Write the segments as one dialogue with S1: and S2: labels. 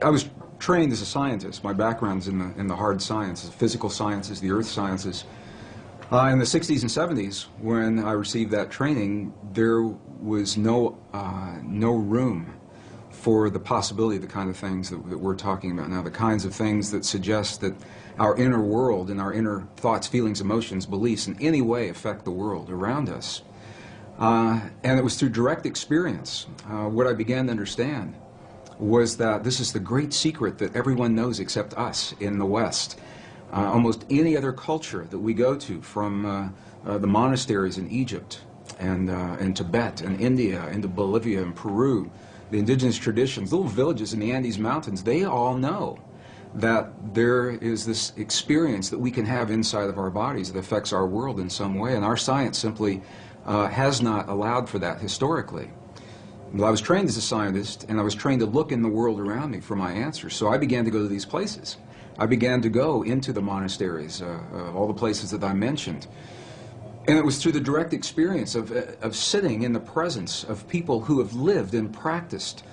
S1: I was trained as a scientist. My background's in the hard sciences, physical sciences, the earth sciences. In the 60s and 70s, when I received that training, there was no room for the possibility of the kind of things that we're talking about now, the kinds of things that suggest that our inner world and our inner thoughts, feelings, emotions, beliefs in any way affect the world around us. And it was through direct experience what I began to understand was that this is the great secret that everyone knows except us in the West. Almost any other culture that we go to, from the monasteries in Egypt and Tibet and India into Bolivia and Peru, the indigenous traditions, little villages in the Andes Mountains, they all know that there is this experience that we can have inside of our bodies that affects our world in some way, and our science simply has not allowed for that historically. Well, I was trained as a scientist, and I was trained to look in the world around me for my answers, so I began to go to these places. I began to go into the monasteries, all the places that I mentioned. And it was through the direct experience of sitting in the presence of people who have lived and practiced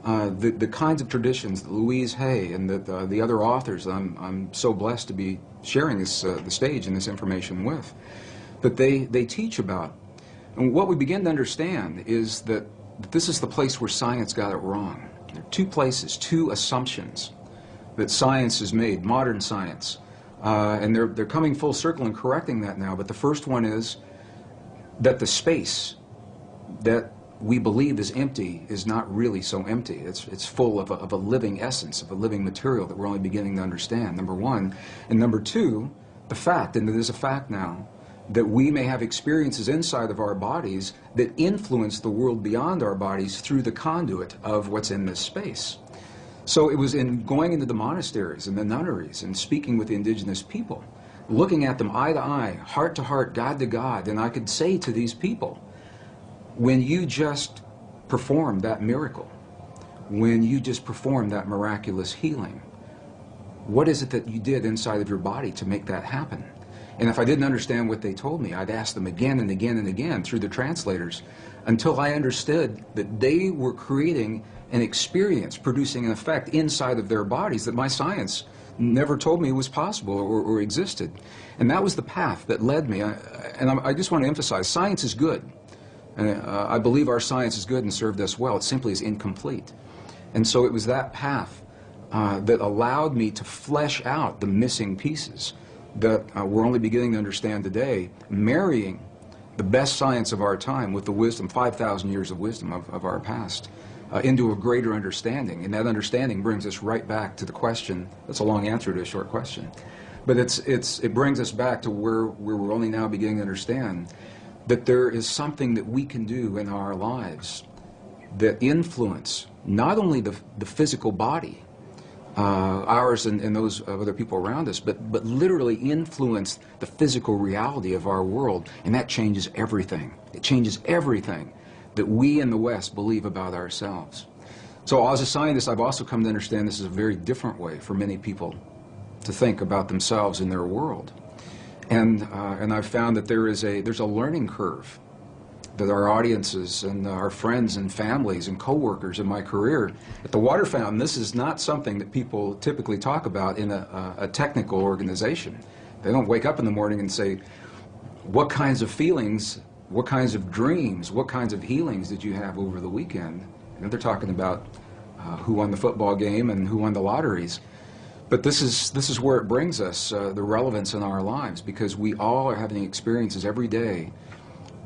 S1: the kinds of traditions that Louise Hay and the other authors I'm so blessed to be sharing the stage and this information with, that they teach about. And what we begin to understand is that this is the place where science got it wrong. There are two places, two assumptions that science has made, modern science. And they're coming full circle and correcting that now. But the first one is that the space that we believe is empty is not really so empty. It's full of a living essence, of a living material that we're only beginning to understand, number one. And number two, the fact, and it is a fact now, that we may have experiences inside of our bodies that influence the world beyond our bodies through the conduit of what's in this space. So it was in going into the monasteries and the nunneries and speaking with the indigenous people, looking at them eye to eye, heart to heart, God to God, and I could say to these people, when you just performed that miracle, when you just performed that miraculous healing, what is it that you did inside of your body to make that happen? And if I didn't understand what they told me, I'd ask them again and again and again through the translators until I understood that they were creating an experience, producing an effect inside of their bodies that my science never told me was possible or existed. And that was the path that led me. I just want to emphasize, science is good. And I believe our science is good and served us well. It simply is incomplete. And so it was that path that allowed me to flesh out the missing pieces that we're only beginning to understand today, marrying the best science of our time with the wisdom, 5,000 years of wisdom of our past, into a greater understanding. And that understanding brings us right back to the question. That's a long answer to a short question. But it brings us back to where we're only now beginning to understand that there is something that we can do in our lives that influence not only the physical body, ours and those of other people around us, but literally influence the physical reality of our world, and that changes everything. It changes everything that we in the West believe about ourselves. So as a scientist, I've also come to understand this is a very different way for many people to think about themselves and their world. And I've found that there's a learning curve that our audiences and our friends and families and coworkers in my career at the Water Fountain, this is not something that people typically talk about in a technical organization. They don't wake up in the morning and say, what kinds of feelings, what kinds of dreams, what kinds of healings did you have over the weekend? And they're talking about who won the football game and who won the lotteries. But this is where it brings us, the relevance in our lives, because we all are having experiences every day.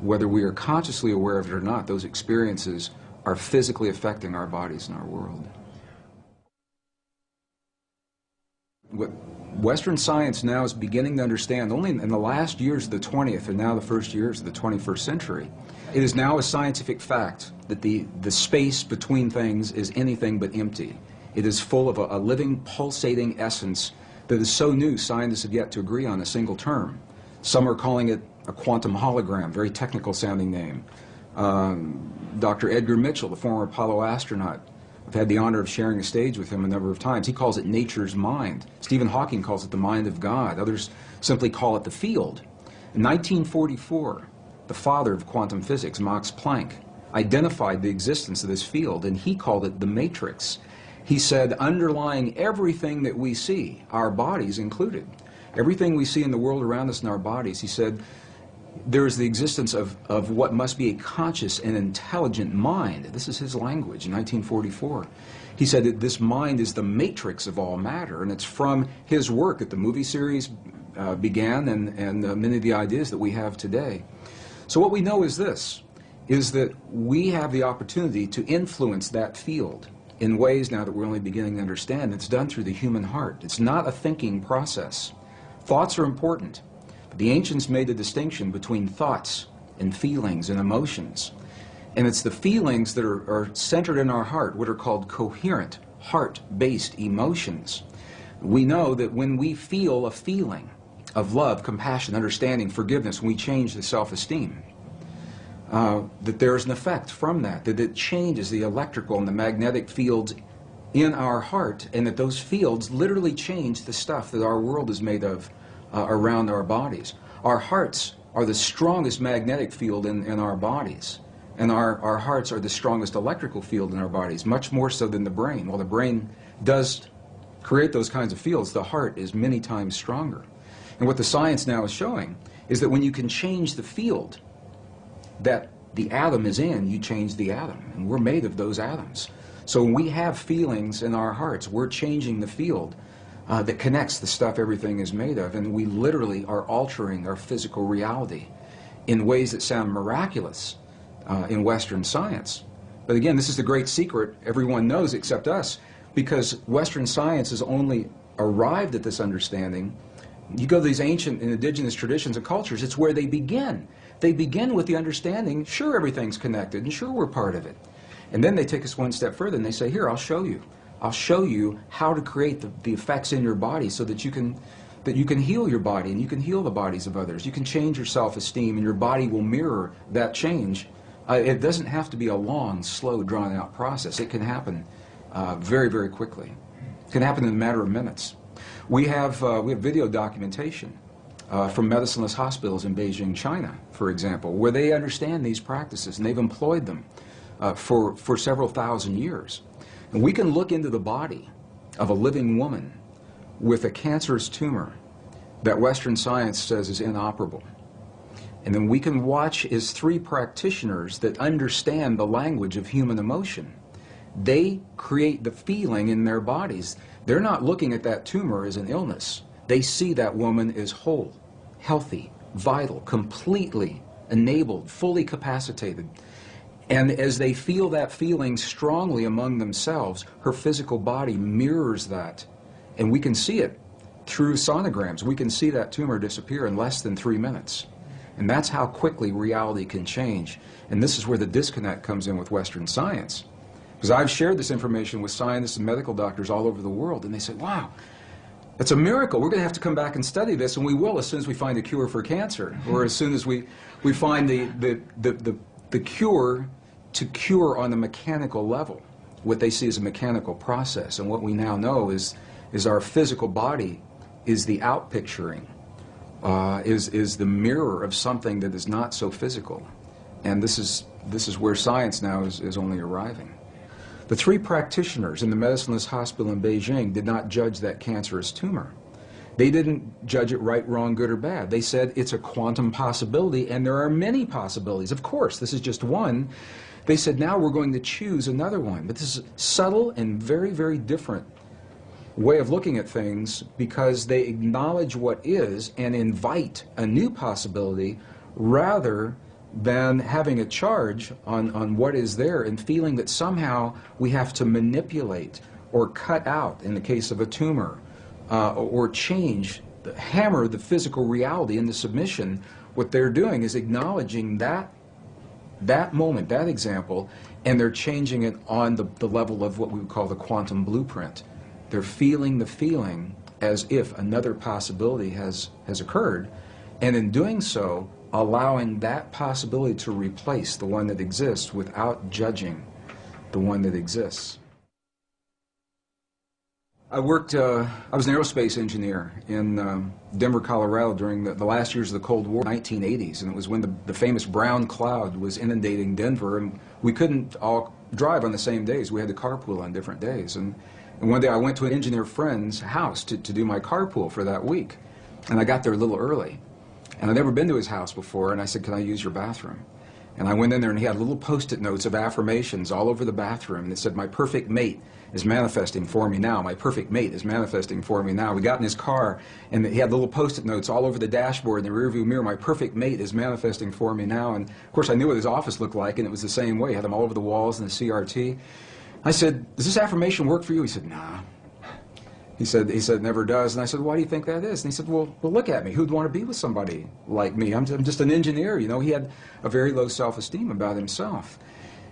S1: Whether we are consciously aware of it or not, those experiences are physically affecting our bodies and our world. What Western science now is beginning to understand, only in the last years of the 20th and now the first years of the 21st century, it is now a scientific fact that the space between things is anything but empty. It is full of a living, pulsating essence that is so new, scientists have yet to agree on a single term. Some are calling it a quantum hologram, very technical sounding name. Dr. Edgar Mitchell, the former Apollo astronaut, I've had the honor of sharing a stage with him a number of times. He calls it nature's mind. Stephen Hawking calls it the mind of God. Others simply call it the field. In 1944, the father of quantum physics, Max Planck, identified the existence of this field, and he called it the matrix. He said, underlying everything that we see, our bodies included, everything we see in the world around us in our bodies, he said, there is the existence of what must be a conscious and intelligent mind. This is his language in 1944. He said that this mind is the matrix of all matter, and it's from his work that the movie series began and many of the ideas that we have today. So what we know is this, is that we have the opportunity to influence that field in ways now that we're only beginning to understand. It's done through the human heart. It's not a thinking process. Thoughts are important. But the ancients made a distinction between thoughts and feelings and emotions. And it's the feelings that are centered in our heart, what are called coherent, heart-based emotions. We know that when we feel a feeling of love, compassion, understanding, forgiveness, when we change the self-esteem, that there's an effect from that it changes the electrical and the magnetic fields in our heart, and that those fields literally change the stuff that our world is made of around our bodies. Our hearts are the strongest magnetic field in our bodies, and our hearts are the strongest electrical field in our bodies, much more so than the brain. While the brain does create those kinds of fields, the heart is many times stronger. And what the science now is showing is that when you can change the field that the atom is in, you change the atom. And we're made of those atoms. So when we have feelings in our hearts, we're changing the field that connects the stuff everything is made of. And we literally are altering our physical reality in ways that sound miraculous in Western science. But again, this is the great secret everyone knows except us, because Western science has only arrived at this understanding. You go to these ancient and indigenous traditions and cultures, it's where they begin. They begin with the understanding, sure, everything's connected, and sure, we're part of it. And then they take us one step further, and they say, here, I'll show you. I'll show you how to create the effects in your body so that you can heal your body, and you can heal the bodies of others. You can change your self-esteem, and your body will mirror that change. It doesn't have to be a long, slow, drawn-out process. It can happen very, very quickly. It can happen in a matter of minutes. We have video documentation from medicineless hospitals in Beijing, China, for example, where they understand these practices and they've employed them for several thousand years. And we can look into the body of a living woman with a cancerous tumor that Western science says is inoperable. And then we can watch as three practitioners that understand the language of human emotion. They create the feeling in their bodies. They're not looking at that tumor as an illness. They see that woman as whole, healthy, vital, completely enabled, fully capacitated. And as they feel that feeling strongly among themselves, her physical body mirrors that. And we can see it through sonograms. We can see that tumor disappear in less than 3 minutes. And that's how quickly reality can change. And this is where the disconnect comes in with Western science. Because I've shared this information with scientists and medical doctors all over the world, and they say, wow, it's a miracle. We're going to have to come back and study this, and we will as soon as we find a cure for cancer, or as soon as we find the cure to cure on a mechanical level, what they see as a mechanical process. And what we now know is our physical body is the outpicturing, is the mirror of something that is not so physical. And this is where science now is only arriving. The three practitioners in the medicineless hospital in Beijing did not judge that cancerous tumor. They didn't judge it right, wrong, good, or bad. They said it's a quantum possibility, and there are many possibilities. Of course, this is just one. They said, now we're going to choose another one. But this is subtle and very, very different way of looking at things, because they acknowledge what is and invite a new possibility rather than having a charge on what is there and feeling that somehow we have to manipulate or cut out, in the case of a tumor, or change, hammer the physical reality into submission. What they're doing is acknowledging that moment, that example, and they're changing it on the level of what we would call the quantum blueprint. They're feeling the feeling as if another possibility has occurred, and in doing so, allowing that possibility to replace the one that exists without judging the one that exists. I worked, I was an aerospace engineer in Denver, Colorado during the last years of the Cold War, 1980s, and it was when the famous brown cloud was inundating Denver, and we couldn't all drive on the same days. We had to carpool on different days. And one day I went to an engineer friend's house to do my carpool for that week, and I got there a little early. And I'd never been to his house before, and I said, "Can I use your bathroom?" And I went in there, and he had little Post-it notes of affirmations all over the bathroom, and it said, "My perfect mate is manifesting for me now. My perfect mate is manifesting for me now." We got in his car, and he had little Post-it notes all over the dashboard and the rearview mirror. "My perfect mate is manifesting for me now." And of course, I knew what his office looked like, and it was the same way. He had them all over the walls in the CRT. I said, "Does this affirmation work for you?" He said, "Nah." He said, "It never does." And I said, "Why do you think that is?" And he said, well, look at me. Who'd want to be with somebody like me? I'm just an engineer, you know. He had a very low self-esteem about himself.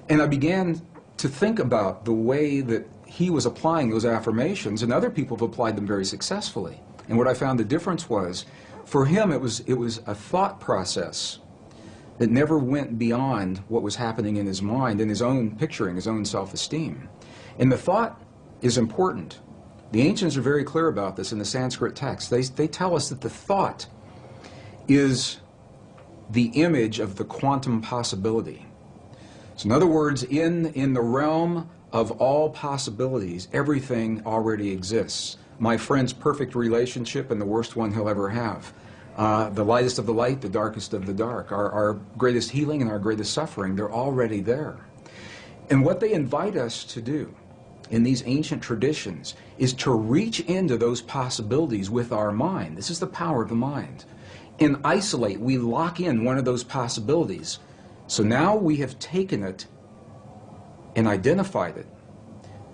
S1: And I began to think about the way that he was applying those affirmations, and other people have applied them very successfully. And what I found the difference was, for him, it was a thought process that never went beyond what was happening in his mind, in his own picturing, his own self-esteem. And the thought is important. The ancients are very clear about this in the Sanskrit text. They tell us that the thought is the image of the quantum possibility. So in other words, in the realm of all possibilities, everything already exists. My friend's perfect relationship and the worst one he'll ever have. The lightest of the light, the darkest of the dark. Our greatest healing and our greatest suffering, they're already there. And what they invite us to do in these ancient traditions is to reach into those possibilities with our mind. This is the power of the mind. And isolate, we lock in one of those possibilities. So now we have taken it and identified it.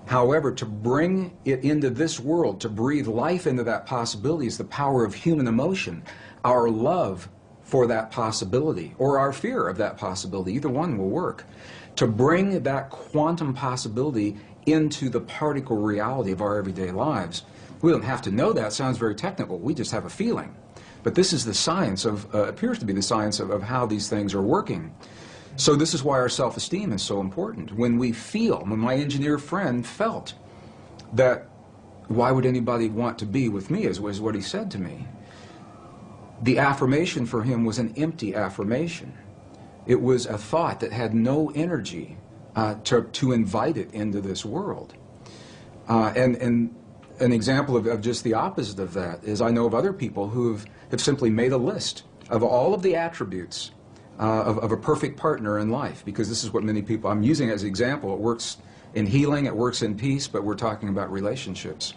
S1: However, to bring it into this world, to breathe life into that possibility, is the power of human emotion. Our love for that possibility, or our fear of that possibility, either one will work. To bring that quantum possibility into the particle reality of our everyday lives. We don't have to know that. It sounds very technical. We just have a feeling. But this is the science of, appears to be the science of how these things are working. So this is why our self-esteem is so important. When we feel, when my engineer friend felt that, why would anybody want to be with me, is what he said to me. The affirmation for him was an empty affirmation. It was a thought that had no energy to invite it into this world. And an example of just the opposite of that is I know of other people who have simply made a list of all of the attributes of a perfect partner in life, because this is what many people, I'm using as an example. It works in healing, it works in peace, but we're talking about relationships.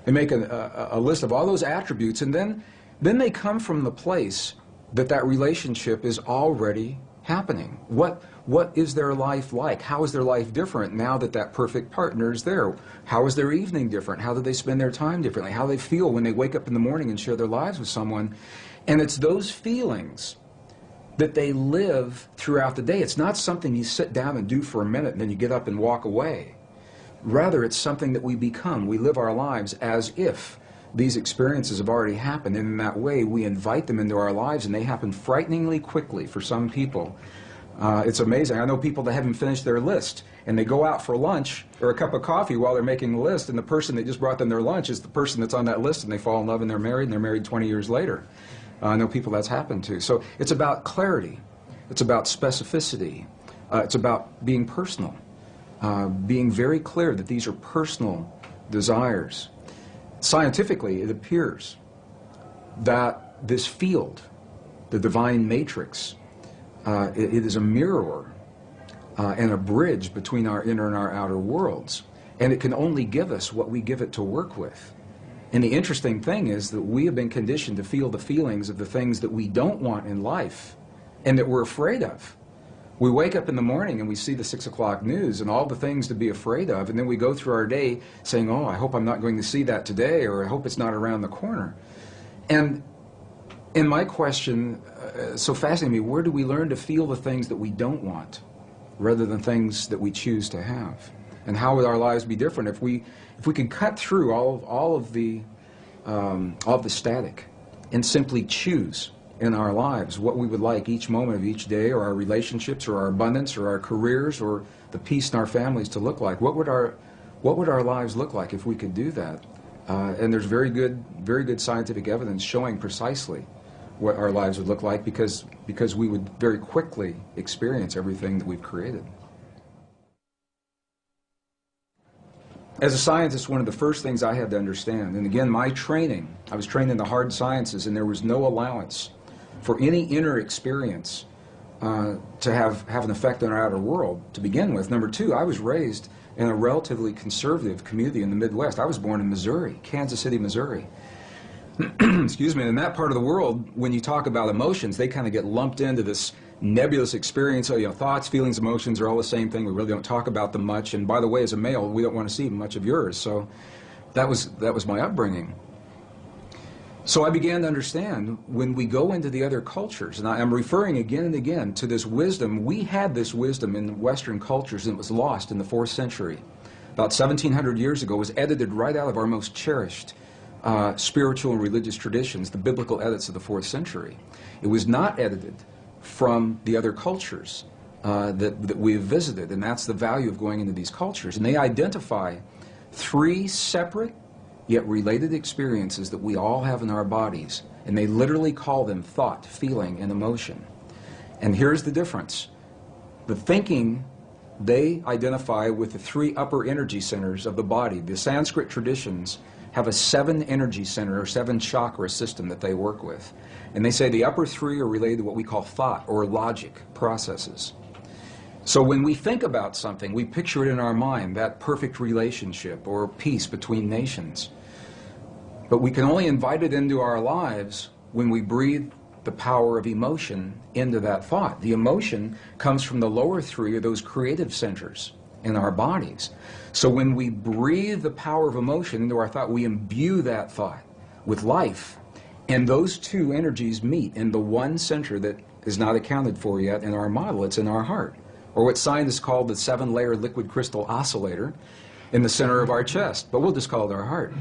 S1: They make a list of all those attributes, and then they come from the place that relationship is already happening. What is their life like? How is their life different now that perfect partner is there? How is their evening different? How do they spend their time differently? How do they feel when they wake up in the morning and share their lives with someone? And it's those feelings that they live throughout the day. It's not something you sit down and do for a minute and then you get up and walk away. Rather, it's something that we become. We live our lives as if these experiences have already happened, and in that way we invite them into our lives, and they happen frighteningly quickly for some people. It's amazing. I know people that haven't finished their list, and they go out for lunch or a cup of coffee while they're making the list, and the person that just brought them their lunch is the person that's on that list, and they fall in love and they're married 20 years later. I know people that's happened to. So it's about clarity. It's about specificity. It's about being personal, being very clear that these are personal desires. Scientifically, it appears that this field, the divine matrix, it is a mirror and a bridge between our inner and our outer worlds. And it can only give us what we give it to work with. And the interesting thing is that we have been conditioned to feel the feelings of the things that we don't want in life and that we're afraid of. We wake up in the morning and we see the 6 o'clock news and all the things to be afraid of, and then we go through our day saying, oh, I hope I'm not going to see that today, or I hope it's not around the corner. And in my question, so fascinating me, where do we learn to feel the things that we don't want rather than things that we choose to have? And how would our lives be different if we could cut through all of the static and simply choose in our lives what we would like each moment of each day, or our relationships, or our abundance, or our careers, or the peace in our families to look like? What would our lives look like if we could do that? And there's very good scientific evidence showing precisely what our lives would look like because we would very quickly experience everything that we've created. As a scientist, one of the first things I had to understand, and again, my training, I was trained in the hard sciences, and there was no allowance for any inner experience to have an effect on our outer world to begin with. Number two, I was raised in a relatively conservative community in the Midwest. I was born in Missouri, Kansas City, Missouri. Excuse me, in that part of the world, when you talk about emotions, they kind of get lumped into this nebulous experience. So, thoughts, feelings, emotions are all the same thing. We really don't talk about them much. And by the way, as a male, we don't want to see much of yours. So that was my upbringing. So I began to understand when we go into the other cultures, and I'm referring again and again to this wisdom. We had this wisdom in Western cultures, and it was lost in the 4th century. About 1,700 years ago, it was edited right out of our most cherished spiritual and religious traditions, the biblical edits of the 4th century. It was not edited from the other cultures that we have visited, and that's the value of going into these cultures. And they identify 3 separate yet related experiences that we all have in our bodies, and they literally call them thought, feeling, and emotion. And here's the difference. The thinking, they identify with the 3 upper energy centers of the body. The Sanskrit traditions have a 7 energy center or 7 chakra system that they work with. And they say the upper 3 are related to what we call thought or logic processes. So when we think about something, we picture it in our mind, that perfect relationship or peace between nations. But we can only invite it into our lives when we breathe the power of emotion into that thought. The emotion comes from the lower 3 of those creative centers in our bodies. So when we breathe the power of emotion into our thought, we imbue that thought with life. And those 2 energies meet in the one center that is not accounted for yet in our model. It's in our heart, or what scientists call the 7-layer liquid crystal oscillator in the center of our chest. But we'll just call it our heart,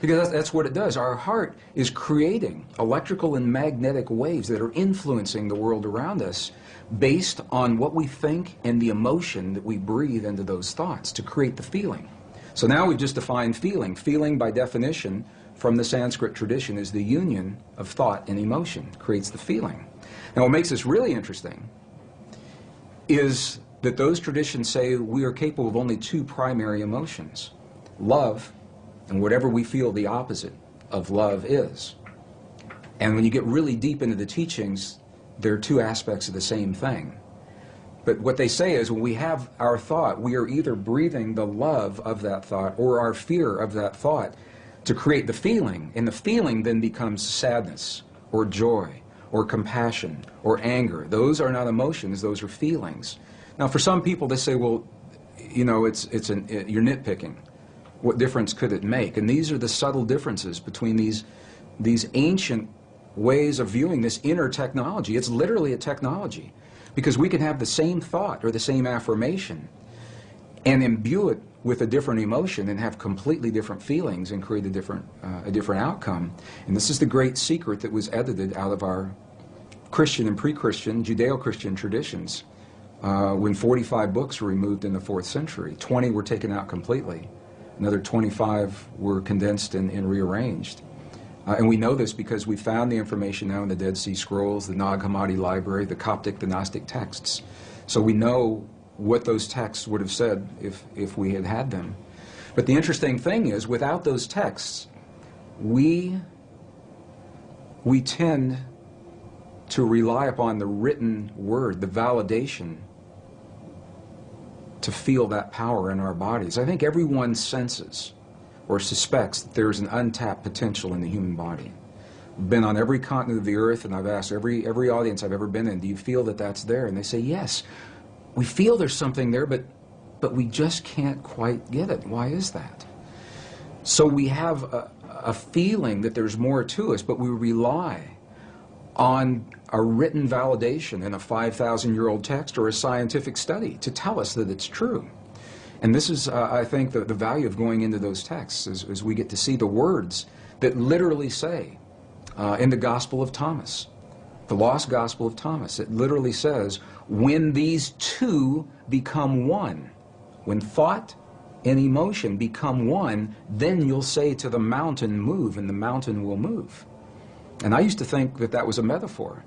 S1: because that's what it does. Our heart is creating electrical and magnetic waves that are influencing the world around us based on what we think and the emotion that we breathe into those thoughts to create the feeling. So now we've just defined feeling. Feeling, by definition, from the Sanskrit tradition, is the union of thought and emotion, creates the feeling. Now what makes this really interesting is that those traditions say we are capable of only 2 primary emotions, love and whatever we feel the opposite of love is. And when you get really deep into the teachings, there are 2 aspects of the same thing. But what they say is when we have our thought, we are either breathing the love of that thought or our fear of that thought to create the feeling, and the feeling then becomes sadness or joy or compassion or anger. Those are not emotions, those are feelings. Now for some people they say, well, you're nitpicking. What difference could it make? And these are the subtle differences between these ancient ways of viewing this inner technology. It's literally a technology, because we can have the same thought or the same affirmation and imbue it with a different emotion and have completely different feelings and create a different outcome. And this is the great secret that was edited out of our Christian and pre-Christian, Judeo-Christian traditions when 45 books were removed in the 4th century. 20 were taken out completely. Another 25 were condensed and rearranged. And we know this because we found the information now in the Dead Sea Scrolls, the Nag Hammadi Library, the Coptic, the Gnostic texts. So we know what those texts would have said if we had had them. But the interesting thing is, without those texts, we tend to rely upon the written word, the validation, to feel that power in our bodies. I think everyone senses or suspects that there's an untapped potential in the human body. I've been on every continent of the earth, and I've asked every audience I've ever been in, do you feel that that's there? And they say, yes, we feel there's something there, but we just can't quite get it. Why is that? So we have a feeling that there's more to us, but we rely on a written validation in a 5,000-year-old text or a scientific study to tell us that it's true. And this is, I think, the value of going into those texts, is we get to see the words that literally say, in the Gospel of Thomas, the lost Gospel of Thomas, it literally says, when these 2 become one, when thought and emotion become one, then you'll say to the mountain, move, and the mountain will move. And I used to think that that was a metaphor.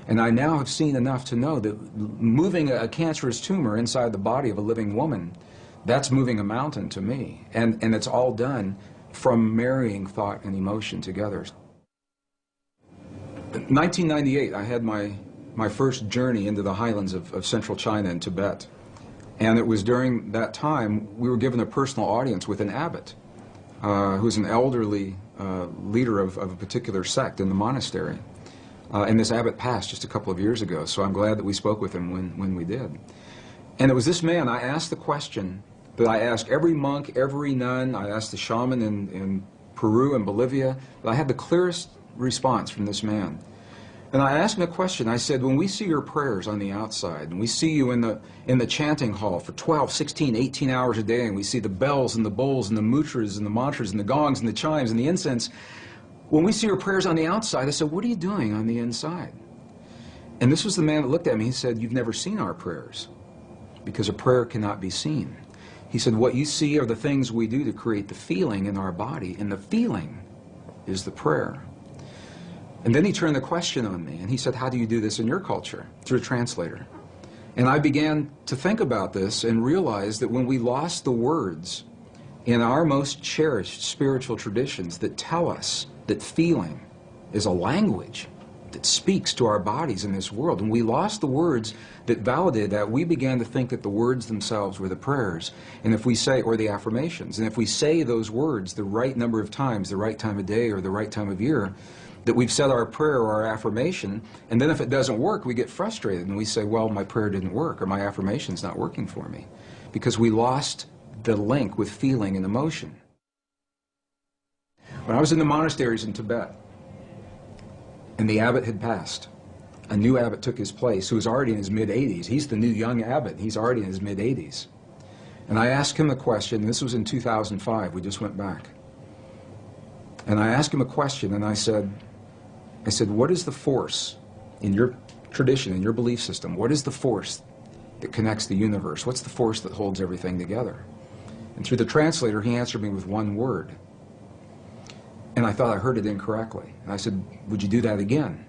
S1: And I now have seen enough to know that moving a cancerous tumor inside the body of a living woman, that's moving a mountain to me. And it's all done from marrying thought and emotion together. In 1998, I had my first journey into the highlands of central China and Tibet. And it was during that time we were given a personal audience with an abbot, who's an elderly leader of a particular sect in the monastery. And this abbot passed just a couple of years ago, so I'm glad that we spoke with him when we did. And it was this man, I asked the question that I asked every monk, every nun, I asked the shaman in Peru and Bolivia, but I had the clearest response from this man. And I asked him a question. I said, when we see your prayers on the outside, and we see you in the chanting hall for 12, 16, 18 hours a day, and we see the bells and the bowls and the mudras and the mantras and the gongs and the chimes and the incense, when we see your prayers on the outside, I said, what are you doing on the inside? And this was the man that looked at me. He said, you've never seen our prayers, because a prayer cannot be seen. He said, what you see are the things we do to create the feeling in our body, and the feeling is the prayer. And then he turned the question on me, and he said, how do you do this in your culture? Through a translator. And I began to think about this and realized that when we lost the words in our most cherished spiritual traditions that tell us that feeling is a language that speaks to our bodies in this world, and we lost the words that validated that, we began to think that the words themselves were the prayers, and if we say, or the affirmations, and if we say those words the right number of times, the right time of day or the right time of year, that we've said our prayer or our affirmation, and then if it doesn't work, we get frustrated and we say, well, my prayer didn't work, or my affirmation's not working for me, because we lost the link with feeling and emotion. When I was in the monasteries in Tibet, and the abbot had passed, a new abbot took his place, who was already in his mid-80s. He's the new young abbot. He's already in his mid-80s. And I asked him a question, and this was in 2005, we just went back. And I asked him a question, and I said, what is the force in your tradition, in your belief system? What is the force that connects the universe? What's the force that holds everything together? And through the translator, he answered me with one word. And I thought I heard it incorrectly. And I said, would you do that again?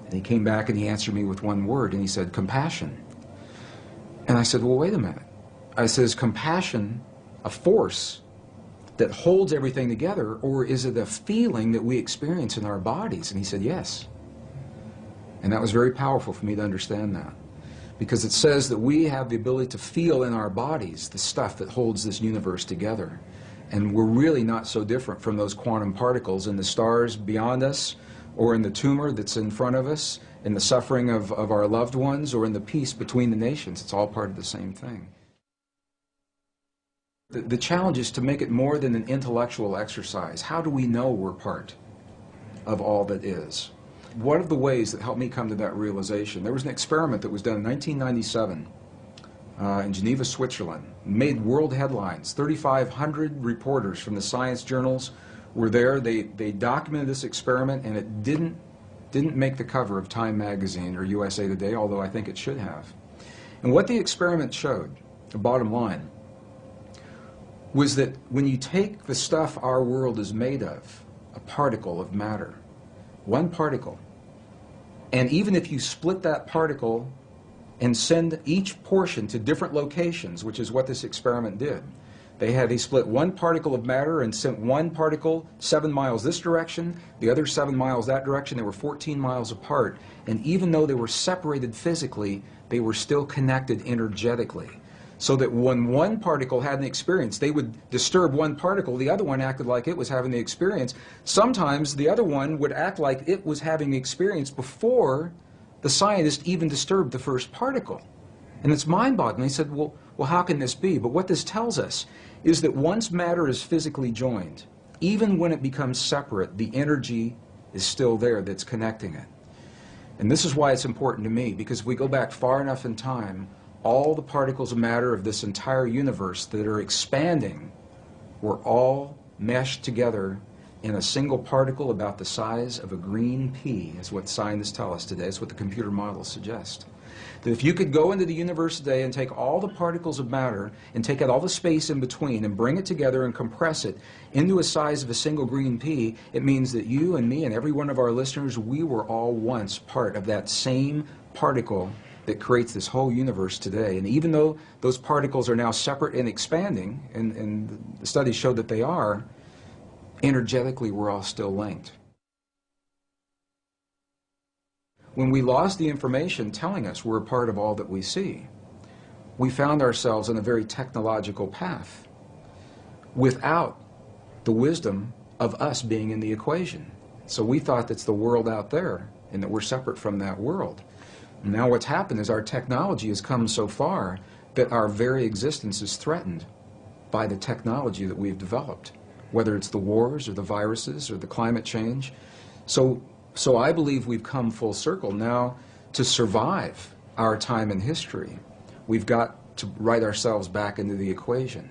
S1: And he came back and he answered me with one word, and he said, compassion. And I said, well, wait a minute. I said, is compassion a force that holds everything together, or is it a feeling that we experience in our bodies? And he said, yes. And that was very powerful for me to understand that, because it says that we have the ability to feel in our bodies the stuff that holds this universe together. And we're really not so different from those quantum particles in the stars beyond us, or in the tumor that's in front of us, in the suffering of our loved ones, or in the peace between the nations. It's all part of the same thing. The challenge is to make it more than an intellectual exercise. How do we know we're part of all that is? One of the ways that helped me come to that realization, there was an experiment that was done in 1997 in Geneva, Switzerland. Made world headlines. 3,500 reporters from the science journals were there. They documented this experiment, and it didn't make the cover of Time magazine or USA Today, although I think it should have. And what the experiment showed, the bottom line, was that when you take the stuff our world is made of, a particle of matter, one particle, and even if you split that particle and send each portion to different locations, which is what this experiment did, they split one particle of matter and sent one particle 7 miles this direction, the other 7 miles that direction. They were 14 miles apart, and even though they were separated physically, they were still connected energetically. So that when one particle had an experience, they would disturb one particle, the other one acted like it was having the experience. Sometimes the other one would act like it was having the experience before the scientist even disturbed the first particle. And it's mind-boggling. They said, well, how can this be? But what this tells us is that once matter is physically joined, even when it becomes separate, the energy is still there that's connecting it. And this is why it's important to me, because if we go back far enough in time, all the particles of matter of this entire universe that are expanding were all meshed together in a single particle about the size of a green pea, is what scientists tell us today. It's what the computer models suggest. That if you could go into the universe today and take all the particles of matter and take out all the space in between and bring it together and compress it into a size of a single green pea, it means that you and me and every one of our listeners, we were all once part of that same particle that creates this whole universe today. And even though those particles are now separate and expanding, and the studies show that they are, energetically we're all still linked. When we lost the information telling us we're a part of all that we see, we found ourselves on a very technological path without the wisdom of us being in the equation. So we thought that's the world out there and that we're separate from that world. Now what's happened is our technology has come so far that our very existence is threatened by the technology that we've developed, whether it's the wars or the viruses or the climate change. So I believe we've come full circle now to survive our time in history. We've got to write ourselves back into the equation.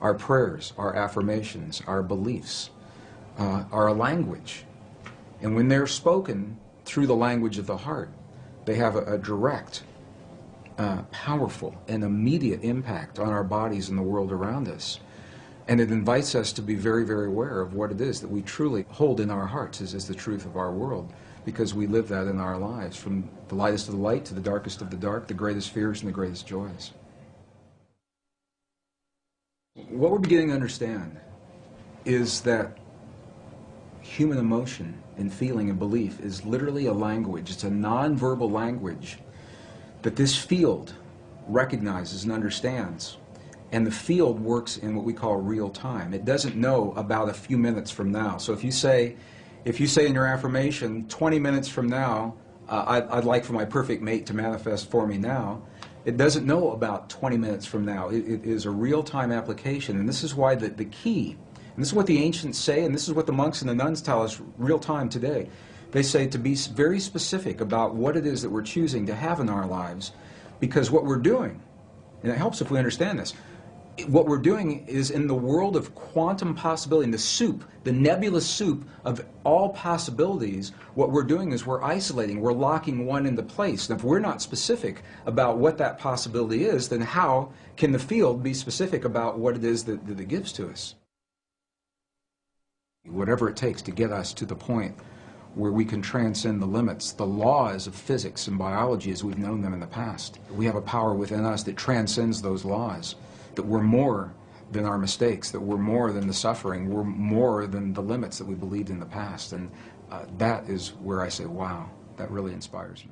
S1: Our prayers, our affirmations, our beliefs, our language. And when they're spoken through the language of the heart, they have a direct, powerful, and immediate impact on our bodies and the world around us. And it invites us to be very, very aware of what it is that we truly hold in our hearts as the truth of our world, because we live that in our lives, from the lightest of the light to the darkest of the dark, the greatest fears and the greatest joys. What we're beginning to understand is that human emotion and feeling and belief is literally a language. It's a nonverbal language that this field recognizes and understands. And the field works in what we call real time. It doesn't know about a few minutes from now. So if you say in your affirmation, 20 minutes from now, I'd like for my perfect mate to manifest for me now, it doesn't know about 20 minutes from now. It is a real-time application. And this is why the key, and this is what the ancients say, and this is what the monks and the nuns tell us real-time today. They say to be very specific about what it is that we're choosing to have in our lives, because what we're doing, and it helps if we understand this, what we're doing is in the world of quantum possibility, in the soup, the nebulous soup of all possibilities, what we're doing is we're isolating, we're locking one into place. And if we're not specific about what that possibility is, then how can the field be specific about what it is that it gives to us? Whatever it takes to get us to the point where we can transcend the limits, the laws of physics and biology as we've known them in the past. We have a power within us that transcends those laws, that we're more than our mistakes, that we're more than the suffering, we're more than the limits that we believed in the past. And that is where I say, wow, that really inspires me.